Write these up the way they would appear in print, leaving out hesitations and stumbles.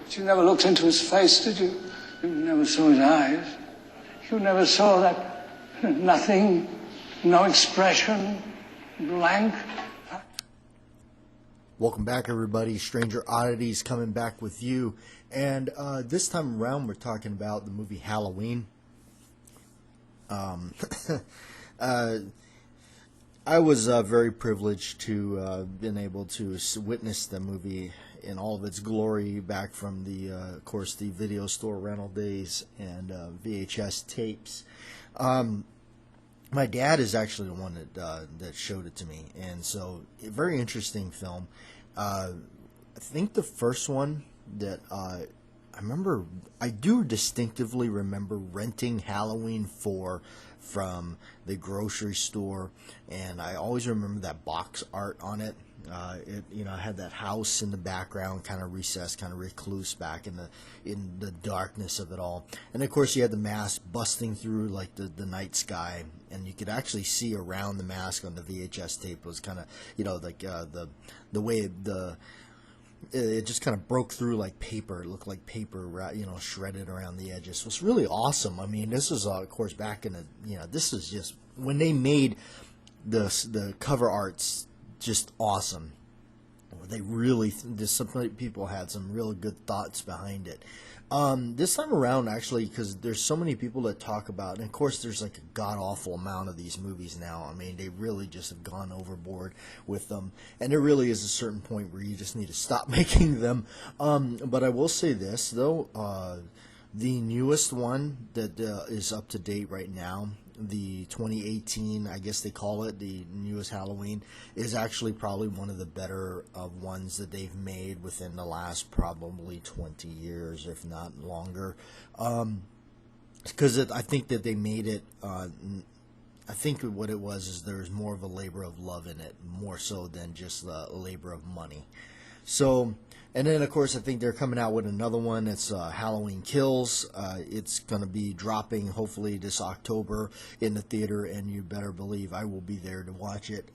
But you never looked into his face, did you? You never saw his eyes. You never saw that nothing, no expression, blank. Welcome back, everybody. Stranger Oddities coming back with you. And this time around, we're talking about the movie Halloween. I was very privileged to been able to witness the movie in all of its glory back from the, of course, the video store rental days and VHS tapes. My dad is actually the one that showed it to me, and so a very interesting film. I think the first one that I remember, I do distinctively remember renting Halloween 4 from the grocery store, and I always remember that box art on it. It had that house in the background, kind of recessed, kind of recluse back in the darkness of it all. And of course, you had the mask busting through like the night sky, and you could actually see around the mask on the VHS tape. It was kind of like the way it just kind of broke through like paper. It looked like paper, shredded around the edges. So it's really awesome. I mean, this is of course back in this is just when they made the cover arts just awesome. They really, some people had some real good thoughts behind it. This time around, actually, because there's so many people that talk about, and of course there's like a god-awful amount of these movies now. I mean, they really just have gone overboard with them, and there really is a certain point where you just need to stop making them. But I will say this, though, the newest one that is up to date right now, the 2018, I guess they call it, the newest Halloween, is actually probably one of the better ones that they've made within the last probably 20 years, if not longer. Because I think that they made it, I think what it was is there's more of a labor of love in it, more so than just a labor of money. So, and then of course I think they're coming out with another one. It's Halloween Kills. It's going to be dropping hopefully this October in the theater, and you better believe I will be there to watch it,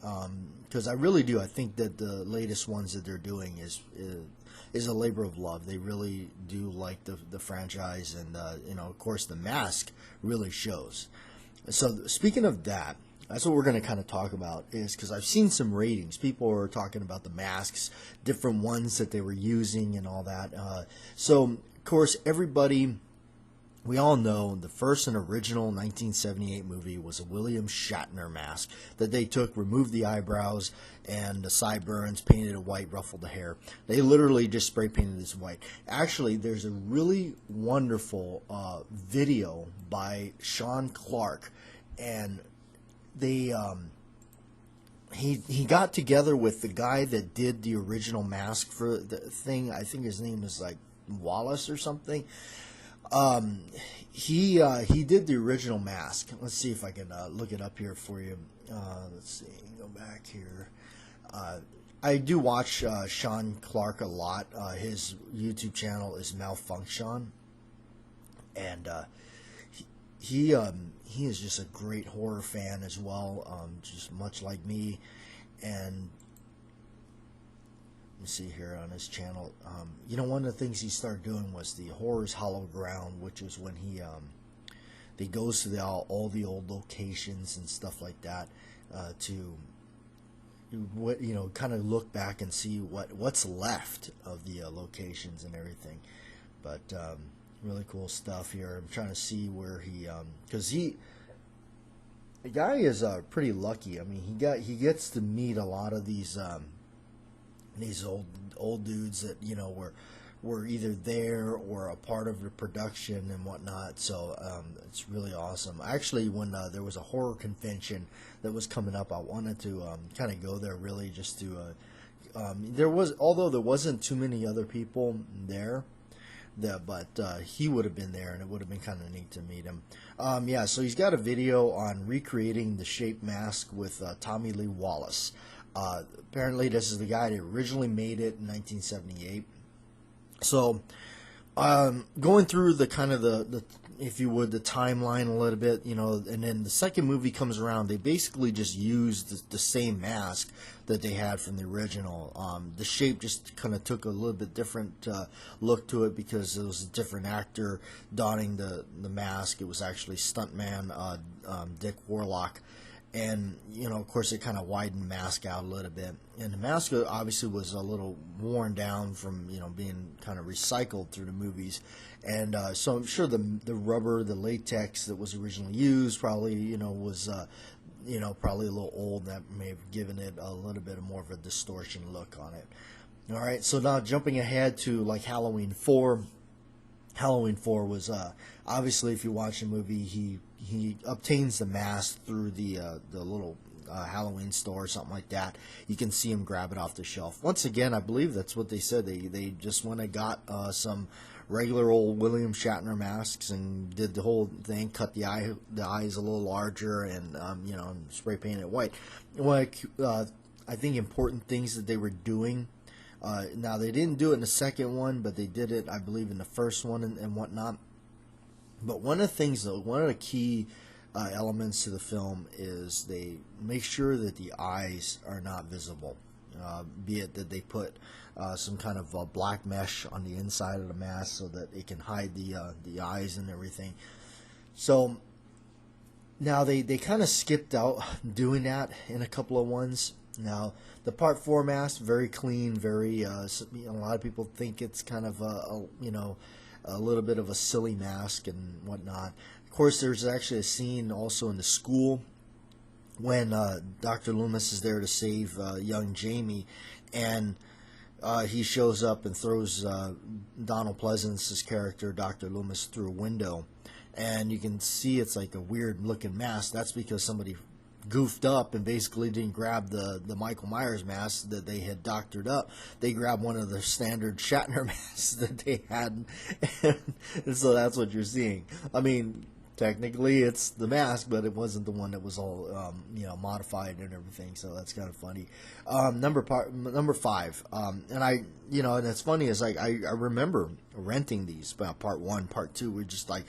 because I really do. I think that the latest ones that they're doing is a labor of love. They really do like the franchise, and of course the mask really shows. So speaking of that, that's what we're going to kind of talk about, is because I've seen some ratings. People are talking about the masks, different ones that they were using and all that. So, of course, everybody, we all know the first and original 1978 movie was a William Shatner mask that they took, removed the eyebrows and the sideburns, painted it white, ruffled the hair. They literally just spray painted this white. Actually, there's a really wonderful video by Sean Clark, and they he got together with the guy that did the original mask for the thing. I think his name is like Wallace or something. He did the original mask. Let's see if I can look it up here for you. Let's see, go back here. I do watch Sean Clark a lot. His YouTube channel is Malfunction, and he is just a great horror fan as well, just much like me. And let me see here on his channel. One of the things he started doing was the Horror's Hollow Ground, which is when he goes to all the old locations and stuff like that, to kind of look back and see what's left of the locations and everything. But really cool stuff here. I'm trying to see where because the guy is pretty lucky. I mean, he gets to meet a lot of these old dudes that were either there or a part of the production and whatnot. So it's really awesome. Actually, when there was a horror convention that was coming up, I wanted to kind of go there, really just to. Although there wasn't too many other people there. But he would have been there, and it would have been kind of neat to meet him. So he's got a video on recreating the shape mask with Tommy Lee Wallace. Apparently, this is the guy that originally made it in 1978. So Going through the kind of the if you would the timeline a little bit, and then the second movie comes around, they basically just used the same mask that they had from the original. The shape just kind of took a little bit different look to it because it was a different actor donning the mask. It was actually stuntman Dick Warlock. And, of course, it kind of widened the mask out a little bit. And the mask obviously was a little worn down from, being kind of recycled through the movies. And so I'm sure the rubber, the latex that was originally used probably, was, probably a little old. That may have given it a little bit more of a distortion look on it. All right, so now jumping ahead to, like, Halloween 4. Halloween 4 was, obviously, if you watch the movie, he obtains the mask through the little Halloween store or something like that. You can see him grab it off the shelf. Once again, I believe that's what they said. They just went and got some regular old William Shatner masks and did the whole thing, cut the eyes a little larger, and spray painted it white. I think important things that they were doing. Now, they didn't do it in the second one, but they did it, I believe, in the first one and whatnot. But one of the key elements to the film is they make sure that the eyes are not visible. Be it that they put some kind of black mesh on the inside of the mask so that it can hide the eyes and everything. So now they kind of skipped out doing that in a couple of ones. Now, the Part 4 mask, very clean, very, a lot of people think it's kind of a little bit of a silly mask and whatnot. Of course, there's actually a scene also in the school when Dr. Loomis is there to save young Jamie, and he shows up and throws Donald Pleasance's character, Dr. Loomis, through a window. And you can see it's like a weird-looking mask. That's because somebody goofed up and basically didn't grab the Michael Myers mask that they had doctored up. They grabbed one of the standard Shatner masks that they had, and so that's what you're seeing. I mean, technically it's the mask, but it wasn't the one that was all modified and everything. So that's kind of funny. Number 5, and it's funny is like I remember renting these, part 1, part 2. We're just like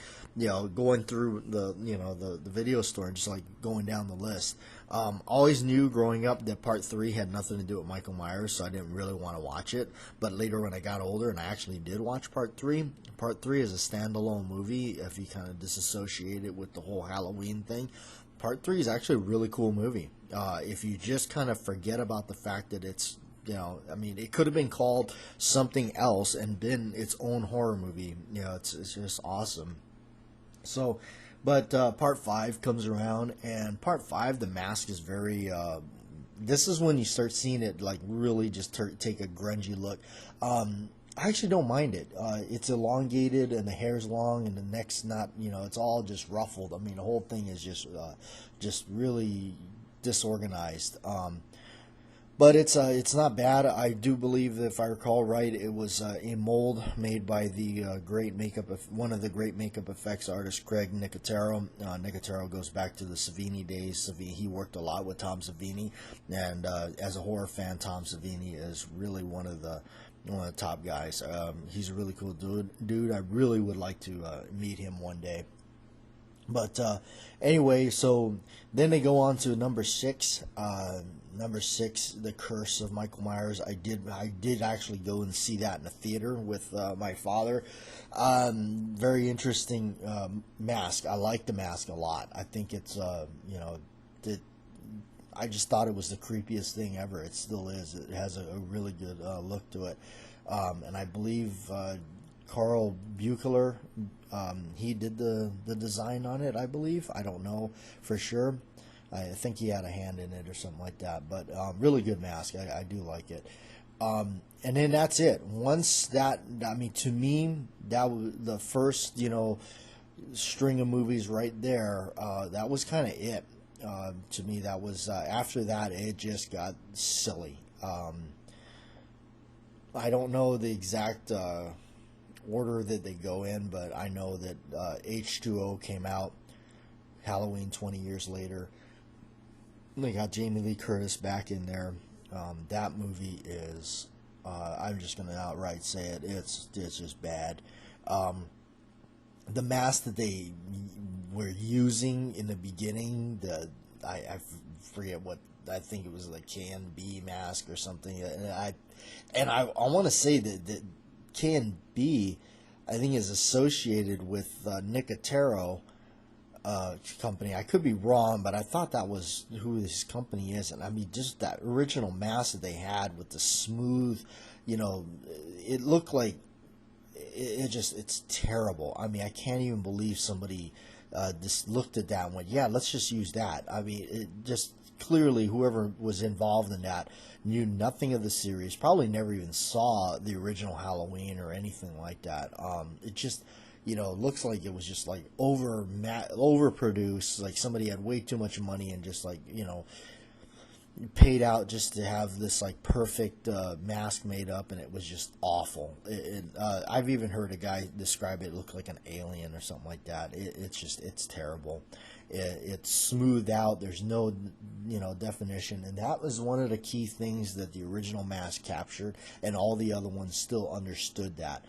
going through the video store and just like going down the list. Always knew growing up that part 3 had nothing to do with Michael Myers, so I didn't really want to watch it. But later when I got older and I actually did watch part 3, part 3 is a standalone movie if you kind of disassociate it with the whole Halloween thing. Part 3 is actually a really cool movie. If you just kind of forget about the fact that it's, it could have been called something else and been its own horror movie. It's just awesome. So, but part 5 comes around, and part 5, the mask is very, this is when you start seeing it like really just take a grungy look. I actually don't mind it. It's elongated and the hair's long and the neck's not, it's all just ruffled. I mean, the whole thing is just really disorganized. But it's not bad. I do believe that if I recall right, it was a mold made by the one of the great makeup effects artists, Craig Nicotero. Nicotero goes back to the Savini days. He worked a lot with Tom Savini, and as a horror fan, Tom Savini is really one of the top guys. He's a really cool dude. I really would like to meet him one day. But anyway, so then they go on to number 6. Number 6, The Curse of Michael Myers. I did actually go and see that in the theater with my father. Very interesting mask. I like the mask a lot. I think it's I just thought it was the creepiest thing ever. It still is. It has a really good look to it. And I believe Carl Buechler, he did the design on it, I believe. I don't know for sure. I think he had a hand in it or something like that. But really good mask. I do like it. And then that's it. Once that, to me, that was the first, string of movies right there. That was kind of it. To me, that was, after that, it just got silly. I don't know the exact order that they go in, but I know that H2O came out, Halloween 20 years later. They got Jamie Lee Curtis back in there. That movie is, I'm just going to outright say it, it's just bad. The mask that they were using in the beginning, I forget what, I think it was the K&B mask or something, and I want to say that K&B, I think, is associated with Nicotero company. I could be wrong, but I thought that was who this company is. And I mean, just that original mask that they had with the smooth, it looked like it's terrible. I mean, I can't even believe somebody just looked at that and went, yeah, let's just use that. I mean, it just clearly, whoever was involved in that knew nothing of the series, probably never even saw the original Halloween or anything like that. It just, looks like it was just like overproduced, like somebody had way too much money and just like, paid out just to have this like perfect mask made up, and it was just awful. I've even heard a guy describe it looked like an alien or something like that. It's terrible. It's smoothed out. There's no definition, and that was one of the key things that the original mask captured, and all the other ones still understood that.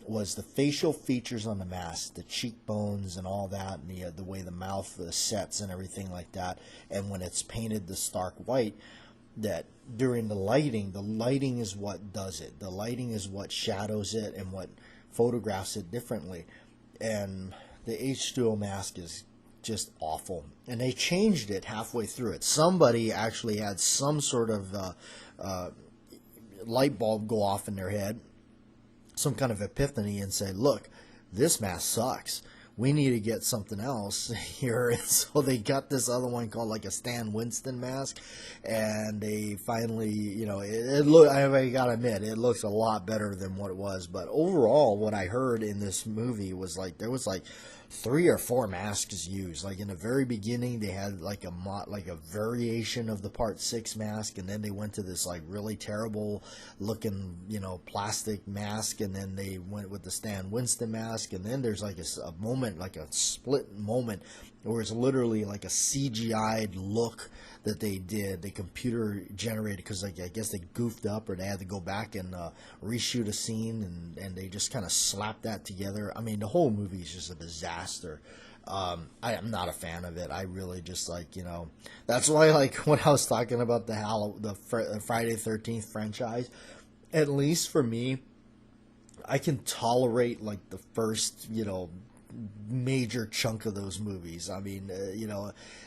Was the facial features on the mask, the cheekbones and all that, and the way the mouth sets and everything like that. And when it's painted the stark white, that during the lighting is what does it. The lighting is what shadows it and what photographs it differently. And the H2O mask is just awful. And they changed it halfway through it. Somebody actually had some sort of light bulb go off in their head, some kind of epiphany, and say, look, this mask sucks. We need to get something else here. And so they got this other one called like a Stan Winston mask, and they finally, I gotta admit, it looks a lot better than what it was. But overall, what I heard in this movie was like, there was like 3 or 4 masks used. Like in the very beginning, they had like a variation of the Part 6 mask, and then they went to this like really terrible looking, plastic mask, and then they went with the Stan Winston mask, and then there's like a moment, like a split moment, where it's literally like a CGI'd look that they did, they computer generated, because like, I guess they goofed up, or they had to go back and reshoot a scene, and they just kind of slapped that together. I mean, the whole movie is just a disaster. I am not a fan of it. I really just like, that's why, like, when I was talking about the Friday the 13th franchise, at least for me, I can tolerate like the first, major chunk of those movies. I mean,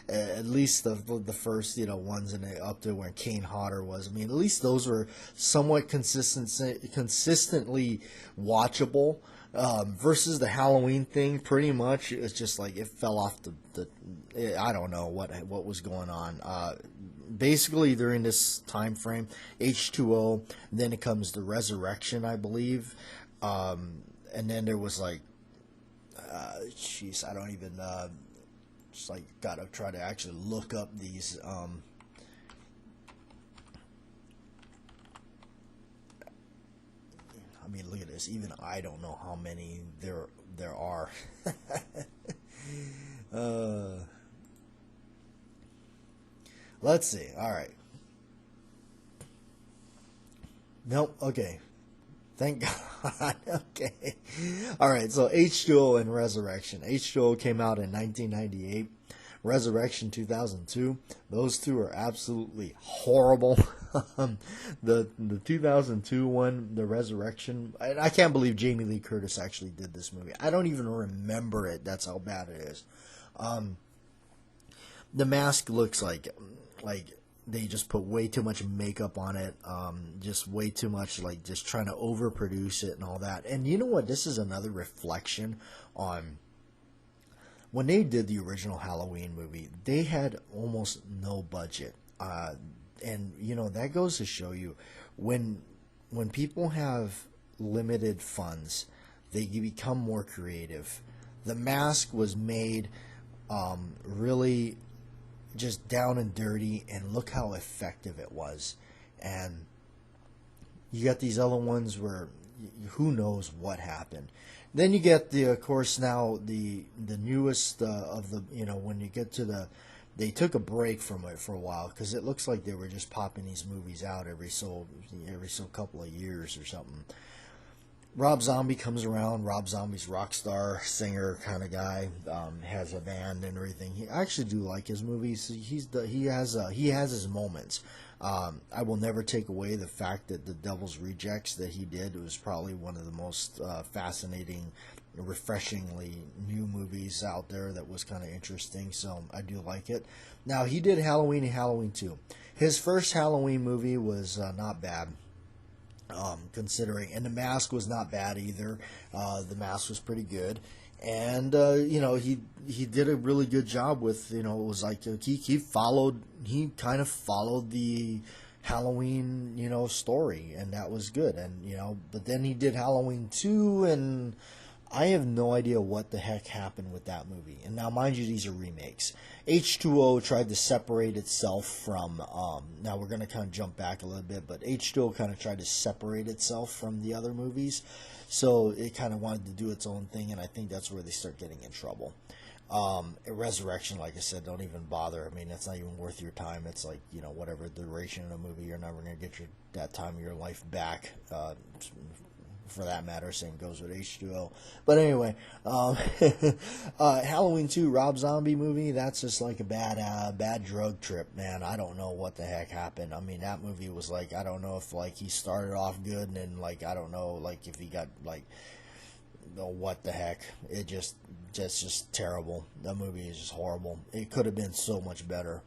at least the first, ones in up to where Kane Hodder was. I mean, at least those were somewhat consistently watchable. Versus the Halloween thing, pretty much it's just like it fell off I don't know what was going on. Basically during this time frame, H2O, then it comes the Resurrection, I believe, and then there was like, I don't even, just like gotta try to actually look up these, I mean, look at this. Even I don't know how many there are. Let's see. All right. Nope. Okay. Thank God. Okay. All right. So H2O and Resurrection. H2O came out in 1998. Resurrection 2002. Those two are absolutely horrible. The 2002 one, the Resurrection, I can't believe Jamie Lee Curtis actually did this movie. I don't even remember it. That's how bad it is. The mask looks like they just put way too much makeup on it. Just way too much, like just trying to overproduce it and all that. And you know what? This is another reflection on when they did the original Halloween movie. They had almost no budget. And that goes to show you when people have limited funds, they become more creative. The mask was made really just down and dirty, and look how effective it was. And you got these other ones where who knows what happened. Then you get of course now the newest of the, when you get to they took a break from it for a while, because it looks like they were just popping these movies out every so couple of years or something. Rob Zombie comes around. Rob Zombie's rock star, singer kind of guy, has a band and everything. I actually do like his movies. He has his moments. I will never take away the fact that The Devil's Rejects that he did was probably one of the most fascinating, refreshingly new movies out there that was kind of interesting, so I do like it. Now, he did Halloween and Halloween 2. His first Halloween movie was not bad. Considering, and The Mask was not bad either. The Mask was pretty good, and he did a really good job with, it was like he kind of followed the Halloween story, and that was good. And but then he did Halloween 2, and I have no idea what the heck happened with that movie. And now, mind you, these are remakes. H2O tried to separate itself from, now we're going to kind of jump back a little bit, but H2O kind of tried to separate itself from the other movies. So it kind of wanted to do its own thing, and I think that's where they start getting in trouble. Resurrection, like I said, don't even bother. I mean, that's not even worth your time. It's like, whatever duration of a movie, you're never going to get that time of your life back. For that matter, same goes with H2O. But anyway, Halloween 2, Rob Zombie movie, that's just like a bad drug trip, man. I don't know what the heck happened. I mean, that movie was like, I don't know if like he started off good and then like, I don't know, like if he got like, what the heck. It just terrible. That movie is just horrible. It could have been so much better.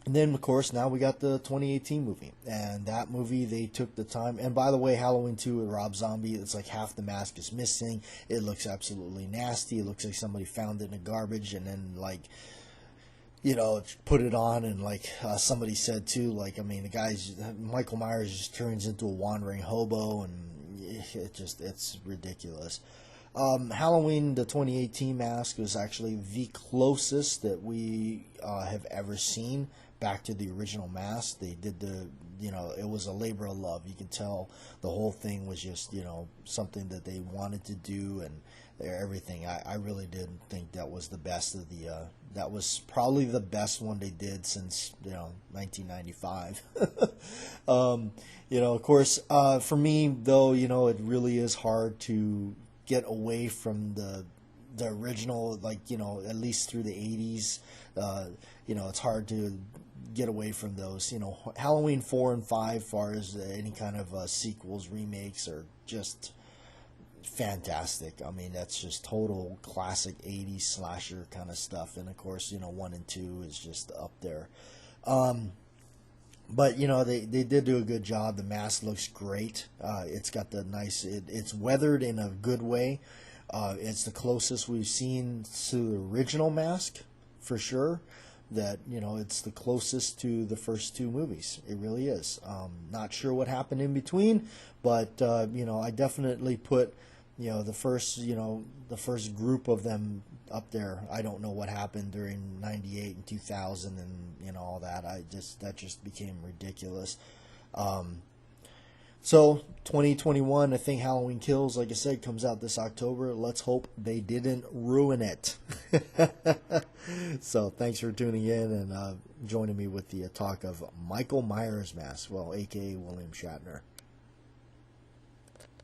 And then, of course, now we got the 2018 movie. And that movie, they took the time. And by the way, Halloween 2 with Rob Zombie, it's like half the mask is missing. It looks absolutely nasty. It looks like somebody found it in the garbage and then, like, put it on. And, like, somebody said, too, like, I mean, Michael Myers just turns into a wandering hobo. And it's ridiculous. Halloween, the 2018 mask, was actually the closest that we have ever seen back to the original mask. They did it was a labor of love. You can tell the whole thing was just, something that they wanted to do and everything. I really did think that was the best of that was probably the best one they did since, 1995. Of course, for me, though, it really is hard to get away from the original, like, at least through the 80s. It's hard to get away from those. Halloween 4 and 5, far as any kind of sequels, remakes, are just fantastic. I mean, that's just total classic 80s slasher kind of stuff. And of course, 1 and 2 is just up there. But, they did do a good job. The mask looks great. It's got the nice, it's weathered in a good way. It's the closest we've seen to the original mask, for sure. That, it's the closest to the first two movies. It really is. Not sure what happened in between, but, I definitely put, the first group of them up there. I don't know what happened during 98 and 2000 and, all that. That just became ridiculous. So 2021, I think Halloween Kills, like I said, comes out this October. Let's hope they didn't ruin it. So thanks for tuning in and joining me with the talk of Michael Myers mask, well, a.k.a. William Shatner.